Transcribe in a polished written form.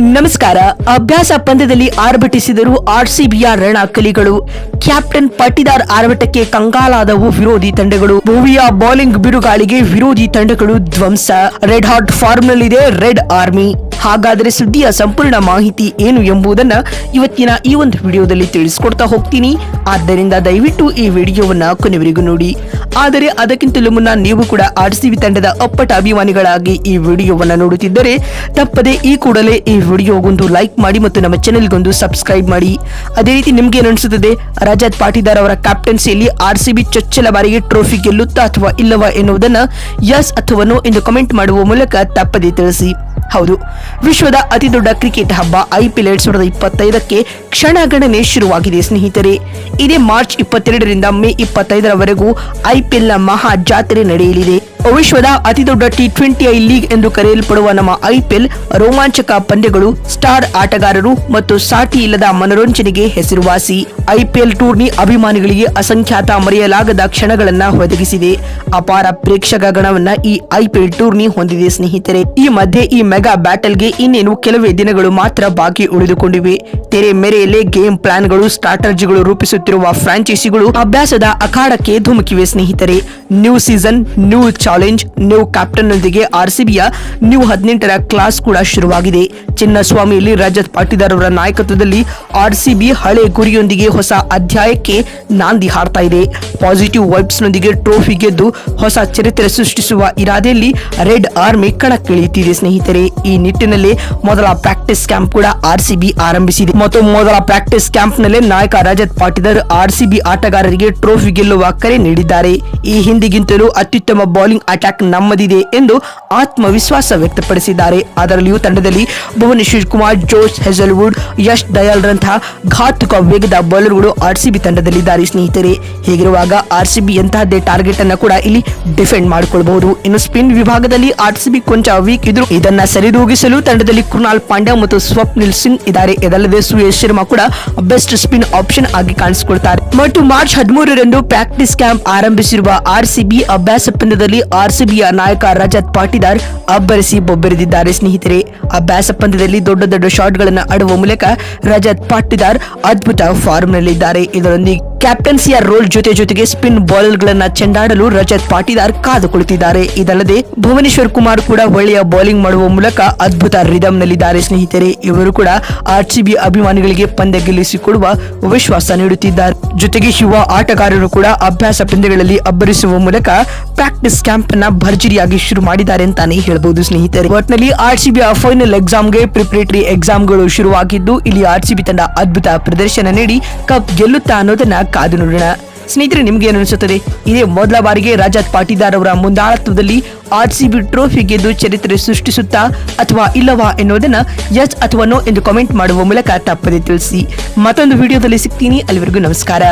ನಮಸ್ಕಾರ. ಅಭ್ಯಾಸ ಪಂದ್ಯದಲ್ಲಿ ಆರ್ಭಟಿಸಿದರು ಆರ್ಸಿಬಿಯ ರಣಕಲಿಗಳು. ಕ್ಯಾಪ್ಟನ್ ಪಾಟೀದಾರ್ ಆರ್ಭಟಕ್ಕೆ ಕಂಗಾಲಾದವು ವಿರೋಧಿ ತಂಡಗಳು. ಭುವಿಯ ಬೌಲಿಂಗ್ ಬಿರುಗಾಳಿಗೆ ವಿರೋಧಿ ತಂಡಗಳು ಧ್ವಂಸ. ರೆಡ್ ಹಾಟ್ ಫಾರ್ಮ್ನಲ್ಲಿದೆ ರೆಡ್ ಆರ್ಮಿ. ಹಾಗಾದರೆ ಸುದ್ದಿಯ ಸಂಪೂರ್ಣ ಮಾಹಿತಿ ಏನು ಎಂಬುದನ್ನ ಇವತ್ತಿನ ಈ ಒಂದು ವಿಡಿಯೋದಲ್ಲಿ ತಿಳಿಸ್ಕೊಡ್ತಾ ಹೋಗ್ತೀನಿ. ಆದ್ದರಿಂದ ದಯವಿಟ್ಟು ಈ ವಿಡಿಯೋವನ್ನ ಕೊನೆವರೆಗೂ ನೋಡಿ. ಆದರೆ ಅದಕ್ಕಿಂತಲೂ ಮುನ್ನ ನೀವು ಕೂಡ ಆರ್ಸಿಬಿ ತಂಡದ ಅಪ್ಪಟ ಅಭಿಮಾನಿಗಳಾಗಿ ಈ ವಿಡಿಯೋವನ್ನ ನೋಡುತ್ತಿದ್ದರೆ ತಪ್ಪದೆ ಈ ಕೂಡಲೇ ಈ ವಿಡಿಯೋಗೊಂದು ಲೈಕ್ ಮಾಡಿ ಮತ್ತು ನಮ್ಮ ಚಾನೆಲ್ಗೊಂದು ಸಬ್ಸ್ಕ್ರೈಬ್ ಮಾಡಿ. ಅದೇ ರೀತಿ ನಿಮ್ಗೆ ಏನು ಅನಿಸುತ್ತದೆ, ರಜತ್ ಪಾಟೀದಾರ್ ಅವರ ಕ್ಯಾಪ್ಟನ್ಸಿಯಲ್ಲಿ ಆರ್ಸಿಬಿ ಚೊಚ್ಚಲ ಬಾರಿಗೆ ಟ್ರೋಫಿ ಗೆಲ್ಲುತ್ತಾ ಅಥವಾ ಇಲ್ಲವಾ ಎನ್ನುವುದನ್ನ ಯಸ್ ಅಥವಾ ನೋ ಎಂದು ಕಮೆಂಟ್ ಮಾಡುವ ಮೂಲಕ ತಪ್ಪದೆ ತಿಳಿಸಿ. ಹೌದು, ವಿಶ್ವದ ಅತಿದೊಡ್ಡ ಕ್ರಿಕೆಟ್ ಹಬ್ಬ IPL 2025ಕ್ಕೆ ಕ್ಷಣಗಣನೆ ಶುರುವಾಗಿದೆ ಸ್ನೇಹಿತರೆ. ಇದೇ ಮಾರ್ಚ್ 22ರಿಂದ ಮೇ 25ರವರೆಗೂ IPLನ ಮಹಾ ಜಾತ್ರೆ ನಡೆಯಲಿದೆ. ವಿಶ್ವದ ಅತಿದೊಡ್ಡ T20I ಲೀಗ್ ಎಂದು ಕರೆಯಲ್ಪಡುವ ನಮ್ಮ IPL ರೋಮಾಂಚಕ ಪಂದ್ಯಗಳು, ಸ್ಟಾರ್ ಆಟಗಾರರು ಮತ್ತು ಸಾಟಿ ಇಲ್ಲದ ಮನೋರಂಜನೆಗೆ ಹೆಸರುವಾಸಿ. IPL ಟೂರ್ನಿ ಅಭಿಮಾನಿಗಳಿಗೆ ಅಸಂಖ್ಯಾತ ಮರೆಯಲಾಗದ ಕ್ಷಣಗಳನ್ನ ಒದಗಿಸಿದೆ. ಅಪಾರ ಪ್ರೇಕ್ಷಕ ಗಣವನ್ನ ಈ IPL ಟೂರ್ನಿ ಹೊಂದಿದೆ ಸ್ನೇಹಿತರೆ. ಈ ಮಧ್ಯೆ ಈ ಮೆಗಾ ಬ್ಯಾಟಲ್ಗೆ ಇನ್ನೇನು ಕೆಲವೇ ದಿನಗಳು ಮಾತ್ರ ಬಾಕಿ ಉಳಿದುಕೊಂಡಿವೆ. ತೆರೆ ಮೇರೆಯಲ್ಲೇ ಗೇಮ್ ಪ್ಲಾನ್ಗಳು, ಸ್ಟ್ರಾಟಜಿಗಳು ರೂಪಿಸುತ್ತಿರುವ ಫ್ರಾಂಚೈಸಿಗಳು ಅಭ್ಯಾಸದ ಅಖಾಡಕ್ಕೆ ಧುಮುಕಿವೆ ಸ್ನೇಹಿತರೆ. New season, new challenge, new captain ನೊಂದಿಗೆ ಆರ್ಸಿಬಿಯ ನ್ಯೂ 18ರ ಕ್ಲಾಸ್ ಕೂಡ ಶುರುವಾಗಿದೆ. ಚಿನ್ನಸ್ವಾಮಿಯಲ್ಲಿ ರಜತ್ ಪಾಟೀದಾರ್ ಅವರ ನಾಯಕತ್ವದಲ್ಲಿ ಆರ್ಸಿಬಿ ಹಳೆ ಗುರಿಯೊಂದಿಗೆ ಹೊಸ ಅಧ್ಯಾಯಕ್ಕೆ ನಾಂದಿ ಹಾಡ್ತಾ ಇದೆ. ಪಾಸಿಟಿವ್ ವೈಬ್ಸ್ ನೊಂದಿಗೆ ಟ್ರೋಫಿ ಗೆದ್ದು ಹೊಸ ಚರಿತ್ರೆ ಸೃಷ್ಟಿಸುವ ಇರಾದೆಯಲ್ಲಿ ರೆಡ್ ಆರ್ಮಿ ಕಣಕ್ಕಿಳಿಯುತ್ತಿದೆ ಸ್ನೇಹಿತರೆ. ಈ ನಿಟ್ಟಿನಲ್ಲಿ ಮೊದಲ ಪ್ರಾಕ್ಟೀಸ್ ಕ್ಯಾಂಪ್ ಕೂಡ ಆರ್ಸಿಬಿ ಆರಂಭಿಸಿದೆ ಮತ್ತು ಮೊದಲ ಪ್ರಾಕ್ಟೀಸ್ ಕ್ಯಾಂಪ್ ನಲ್ಲಿ ನಾಯಕ ರಜತ್ ಪಾಟೀದಾರ್ ಆರ್ಸಿಬಿ ಆಟಗಾರರಿಗೆ ಟ್ರೋಫಿ ಗೆಲ್ಲುವ ಕರೆ ನೀಡಿದ್ದಾರೆ. ಈ ಹಿಂದಿಗಿಂತಲೂ ಅತ್ಯುತ್ತಮ ಬೌಲಿಂಗ್ ಅಟ್ಯಾಕ್ ನಮ್ಮದಿದೆ ಎಂದು ಆತ್ಮವಿಶ್ವಾಸ ವ್ಯಕ್ತಪಡಿಸಿದ್ದಾರೆ. ಅದರಲ್ಲಿಯೂ ತಂಡದಲ್ಲಿ ಭುವನೇಶ್ವರ್ ಕುಮಾರ್, ಜೋಶ್ ಹೆಜಲ್ವುಡ್, ಯಶ್ ದಯಾಲ್ ರಂತಹ ಘಾತುಕ ವೇಗದ ಬೌಲರ್ಗಳು ಆರ್ಸಿಬಿ ತಂಡದಲ್ಲಿದ್ದಾರೆ ಸ್ನೇಹಿತರೆ. ಹೀಗಿರುವಾಗ ಆರ್ಸಿಬಿ ಎಂತಹದ್ದೇ ಟಾರ್ಗೆಟ್ ಅನ್ನ ಕೂಡ ಇಲ್ಲಿ ಡಿಫೆಂಡ್ ಮಾಡಿಕೊಳ್ಳಬಹುದು. ಇನ್ನು ಸ್ಪಿನ್ ವಿಭಾಗದಲ್ಲಿ ಆರ್ಸಿಬಿ ಕೊಂಚ ವೀಕ್ ಇದ್ರು ಇದನ್ನ ಸರಿದೂಗಿಸಲು ತಂಡದಲ್ಲಿ ಕೃಣಾಲ್ ಪಾಂಡ್ಯ ಮತ್ತು ಸ್ವಪ್ನಿಲ್ ಸಿಂಗ್ ಇದ್ದಾರೆ. ಇದಲ್ಲದೆ ಸುಯೇಶ್ ಶರ್ಮಾ ಕೂಡ ಬೆಸ್ಟ್ ಸ್ಪಿನ್ ಆಪ್ಷನ್ ಆಗಿ ಕಾಣಿಸಿಕೊಳ್ತಾರೆ. ಮತ್ತು ಮಾರ್ಚ್ 13ರಂದು ಪ್ರಾಕ್ಟೀಸ್ ಕ್ಯಾಂಪ್ ಆರಂಭಿಸಿರುವ ಆರ್ಸಿಬಿ ಅಭ್ಯಾಸ ಪಂದ್ಯದಲ್ಲಿ ಆರ್ಸಿಬಿಯ ನಾಯಕ ರಜತ್ ಪಾಟೀದಾರ್ ಅಬ್ಬರಿಸಿ ಬೊಬ್ಬೆರೆದಿದ್ದಾರೆ ಸ್ನೇಹಿತರೆ. ಅಭ್ಯಾಸ ಪಂದ್ಯದಲ್ಲಿ ದೊಡ್ಡ ದೊಡ್ಡ ಶಾಟ್ ಗಳನ್ನ ಆಡುವ ಮೂಲಕ ರಜತ್ ಪಾಟೀದಾರ್ ಅದ್ಭುತ ಫಾರ್ಮ್ ನಲ್ಲಿದ್ದಾರೆ. ಇದರೊಂದಿಗೆ ಕ್ಯಾಪ್ಟನ್ಸಿಯ ರೋಲ್ ಜೊತೆಗೆ ಸ್ಪಿನ್ ಬೌಲರ್ ಗಳನ್ನ ಚೆಂಡಾಡಲು ರಜತ್ ಪಾಟೀದಾರ್ ಕಾದು ಕುಳಿತಿದ್ದಾರೆ. ಇದಲ್ಲದೆ ಭುವನೇಶ್ವರ್ ಕುಮಾರ್ ಕೂಡ ಒಳ್ಳೆಯ ಬೌಲಿಂಗ್ ಮಾಡುವ ಮೂಲಕ ಅದ್ಭುತ ರಿದಮ್ ನಲ್ಲಿದ್ದಾರೆ ಸ್ನೇಹಿತರೆ. ಇವರು ಕೂಡ ಆರ್ಸಿಬಿ ಅಭಿಮಾನಿಗಳಿಗೆ ಪಂದ್ಯ ಗೆಲ್ಲಿಸಿಕೊಡುವ ವಿಶ್ವಾಸ ನೀಡುತ್ತಿದ್ದಾರೆ. ಜೊತೆಗೆ ಯುವ ಆಟಗಾರರು ಕೂಡ ಅಭ್ಯಾಸ ಪಂದ್ಯಗಳಲ್ಲಿ ಅಬ್ಬರಿಸುವ ಮೂಲಕ ಪ್ರಾಕ್ಟೀಸ್ ಕ್ಯಾಂಪ್ ಅನ್ನ ಭರ್ಜರಿಯಾಗಿ ಶುರು ಮಾಡಿದ್ದಾರೆ ಅಂತಾನೆ ಹೇಳಬಹುದು ಸ್ನೇಹಿತರೆ. ಒಟ್ಟಿನಲ್ಲಿ ಆರ್ಸಿಬಿಯ ಫೈನಲ್ ಎಕ್ಸಾಮ್ಗೆ ಪ್ರಿಪರೇಟರಿ ಎಕ್ಸಾಮ್ಗಳು ಶುರುವಾಗಿದ್ದು ಇಲ್ಲಿ ಆರ್ಸಿಬಿ ತಂಡ ಅದ್ಭುತ ಪ್ರದರ್ಶನ ನೀಡಿ ಕಪ್ ಗೆಲ್ಲುತ್ತಾ ಅನ್ನೋದನ್ನ ಕಾದು ನೋಡೋಣ. ಸ್ನೇಹಿತರೆ, ನಿಮ್ಗೆ ಏನು ಅನಿಸುತ್ತದೆ? ಇದೇ ಮೊದಲ ಬಾರಿಗೆ ರಜತ್ ಪಾಟೀದಾರ್ ಅವರ ಮುಂದಾಳತ್ವದಲ್ಲಿ ಆರ್ಸಿಬಿ ಟ್ರೋಫಿ ಗೆದ್ದು ಚರಿತ್ರೆ ಸೃಷ್ಟಿಸುತ್ತಾ ಅಥವಾ ಇಲ್ಲವಾ ಎನ್ನುವುದನ್ನ ಯಸ್ ಅಥವಾ ನೋ ಎಂದು ಕಾಮೆಂಟ್ ಮಾಡುವ ಮೂಲಕ ತಪ್ಪದೆ ತಿಳಿಸಿ. ಮತ್ತೊಂದು ವಿಡಿಯೋದಲ್ಲಿ ಸಿಗ್ತೀನಿ. ಅಲ್ಲಿವರೆಗೂ ನಮಸ್ಕಾರ.